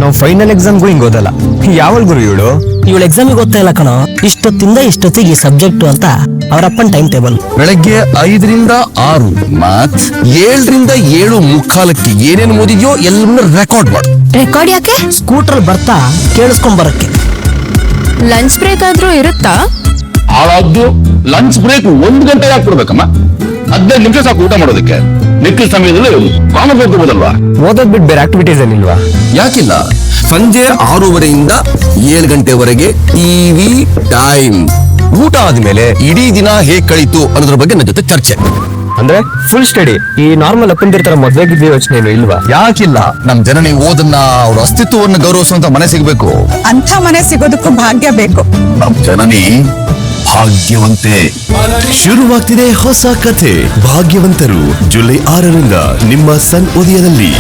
ನಾವು ಫೈನಲ್ ಎಕ್ಸಾಮ್ಗೂ ಹಿಂಗ್ ಓದಲ್ಲ. ಯಾವಲ್ ಗುರು ಇವಳು ಎಕ್ಸಾಮಿಗೆ ಗೊತ್ತಾ ಇಲ್ಲ ಕಣೋ. ಇಷ್ಟೊತ್ತಿಂದ ಇಷ್ಟೊತ್ತಿಗೆ ಈ ಸಬ್ಜೆಕ್ಟ್ ಅಂತ ಅವರಪ್ಪನ್ ಟೈಮ್ ಟೇಬಲ್. ಬೆಳಗ್ಗೆ 5 ರಿಂದ 6 ಮ್ಯಾಥ್ಸ್, 7 ರಿಂದ 7:45 ಏನೇನು ಓದಿದ್ಯೋ ಎಲ್ಲವನ್ನ ರೆಕಾರ್ಡ್ ಮಾಡು. ರೆಕಾರ್ಡ್ ಯಾಕೆ? ಸ್ಕೂಟರ್ ಬರ್ತಾ ಕೇಳಿಸ್ಕೊಂಡ್ ಬರಕ್ಕೆ. ಲಂಚ್ ಬ್ರೇಕ್ ಆದ್ರೂ ಇರುತ್ತಾ? ಹಾಳಾದ್ದು ಲಂಚ್ ಬ್ರೇಕ್ 1 ಗಂಟೆ ಯಾಕೆ ಕೊಡ್ಬೇಕಮ್ಮ? 15 ನಿಮಿಷ ಸಾಕು ಊಟ ಮಾಡೋದಕ್ಕೆ. ಮಿಕ್ಕಿದ ಸಮಯದಲ್ಲಿ ಕಾಮನ್ ಹೋಗ್ಬೋದಲ್ವಾ? ಓದೋದ್ ಬಿಟ್ಟು ಬೇರೆ ಆಕ್ಟಿವಿಟೀಸ್ ಏನಿಲ್ವಾ? ಯಾಕಿಲ್ಲ, ಸಂಜೆ 6:30ಯಿಂದ 7 ಗಂಟೆವರೆಗೆ ಟಿವಿ ಟೈಮ್. ಊಟ ಆದ್ಮೇಲೆ ಇಡೀ ದಿನ ಹೇಗ್ ಕಳೀತು ಅನ್ನೋದ್ರ ಬಗ್ಗೆ ನನ್ನ ಜೊತೆ ಚರ್ಚೆ. ಅಂದ್ರೆ ಫುಲ್ ಸ್ಟಡಿ. ಈ ನಾರ್ಮಲ್ ಅಪ್ಪಂದಿರ್ತಾರ ಮದ್ವೆಗಿದ್ದ ಯೋಚನೆ ಏನು ಇಲ್ವಾ? ಯಾಕಿಲ್ಲ, ನಮ್ ಜನನಿ ಓದನ್ನ, ಅವ್ರ ಅಸ್ತಿತ್ವವನ್ನು ಗೌರವಿಸುವಂತ ಮನೆ ಸಿಗ್ಬೇಕು. ಅಂಥ ಮನೆ ಸಿಗೋದಕ್ಕೂ ಭಾಗ್ಯ ಬೇಕು. ನಮ್ ಜನನಿ ಭಾಗ್ಯವಂತೆ. ಶುರುವಾಗ್ತಿದೆ ಹೊಸ ಕಥೆ ಭಾಗ್ಯವಂತರು. ಜುಲೈ 6ರಿಂದ ನಿಮ್ಮ ಸನ್ ಉದಯದಲ್ಲಿ.